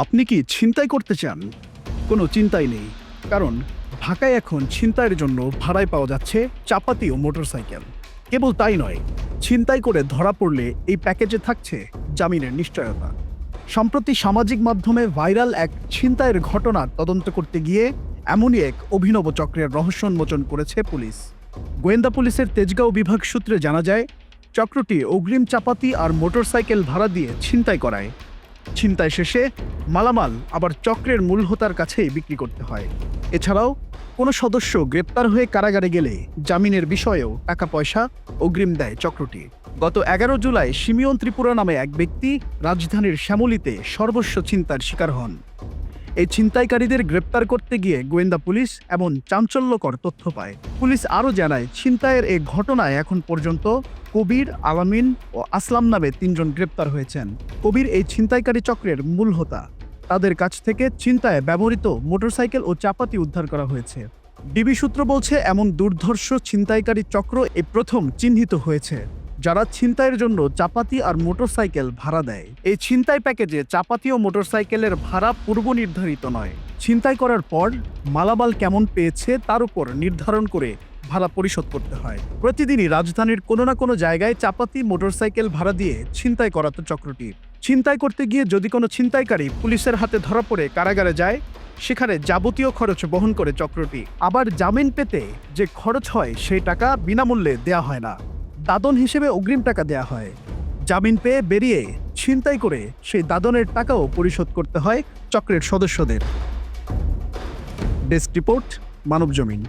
আপনি কি ছিনতাই করতে চান? কোনো চিন্তাই নেই। কারণ ঢাকায় এখন ছিনতাইয়ের জন্য ভাড়ায় পাওয়া যাচ্ছে চাপাতি ও মোটরসাইকেল। কেবল তাই নয়, ছিনতাই করে ধরা পড়লে এই প্যাকেজে থাকছে জামিনের নিশ্চয়তা। সম্প্রতি সামাজিক মাধ্যমে ভাইরাল এক ছিনতাইয়ের ঘটনার তদন্ত করতে গিয়ে এমনই এক অভিনব চক্রের রহস্য উন্মোচন করেছে পুলিশ। গোয়েন্দা পুলিশের তেজগাঁও বিভাগ সূত্রে জানা যায়, চক্রটি অগ্রিম চাপাতি আর মোটরসাইকেল ভাড়া দিয়ে ছিনতাই করায়। ছিনতাই শেষে মালামাল আবার চক্রের মূল হোতার কাছেই বিক্রি করতে হয়। এছাড়াও কোনো সদস্য গ্রেপ্তার হয়ে কারাগারে গেলে জামিনের বিষয়েও টাকা পয়সা অগ্রিম দেয় চক্রটি। গত 11 জুলাই সিমিয়ন ত্রিপুরা নামে এক ব্যক্তি রাজধানীর শ্যামলীতে সর্বস্ব ছিনতাইয়ের শিকার হন। এই ছিনতাইকারীদের গ্রেপ্তার করতে গিয়ে গোয়েন্দা পুলিশ এমন চাঞ্চল্যকর তথ্য পায়। পুলিশ আরও জানায়, ছিনতাইয়ের এই ঘটনায় এখন পর্যন্ত কবির, আলামিন ও আসলাম নামে 3 জন গ্রেপ্তার হয়েছেন। কবির এই ছিনতাইকারী চক্রের মূল হোতা। তাদের কাছ থেকে ছিনতাইয়ে ব্যবহৃত মোটরসাইকেল ও চাপাতি উদ্ধার করা হয়েছে। ডিবি সূত্র বলছে, এমন দুর্ধর্ষ ছিনতাইকারী চক্র এই প্রথম চিহ্নিত হয়েছে, যারা ছিনতাইয়ের জন্য চাপাতি আর মোটরসাইকেল ভাড়া দেয়। এই ছিনতাই প্যাকেজে চাপাতি ও মোটরসাইকেলের ভাড়া পূর্ব নির্ধারিত নয়। ছিনতাই করার পর মালামাল কেমন পেয়েছে তার উপর নির্ধারণ করে ভাড়া পরিশোধ করতে হয়। প্রতিদিনই রাজধানীর কোনো না কোনো জায়গায় চাপাতি, মোটরসাইকেল ভাড়া দিয়ে ছিনতাই করাতো চক্রটি। ছিনতাই করতে গিয়ে যদি কোনো ছিনতাইকারী পুলিশের হাতে ধরা পড়ে কারাগারে যায়, সেখানে যাবতীয় খরচ বহন করে চক্রটি। আবার জামিন পেতে যে খরচ হয় সেই টাকা বিনামূল্যে দেয়া হয় না, দাদন হিসেবে অগ্রিম টাকা দেয়া হয়। জামিন পেয়ে বেরিয়ে ছিনতাই করে সেই দাদনের টাকাও পরিশোধ করতে হয় চক্রের সদস্যদের। Desk report, Manabzamin.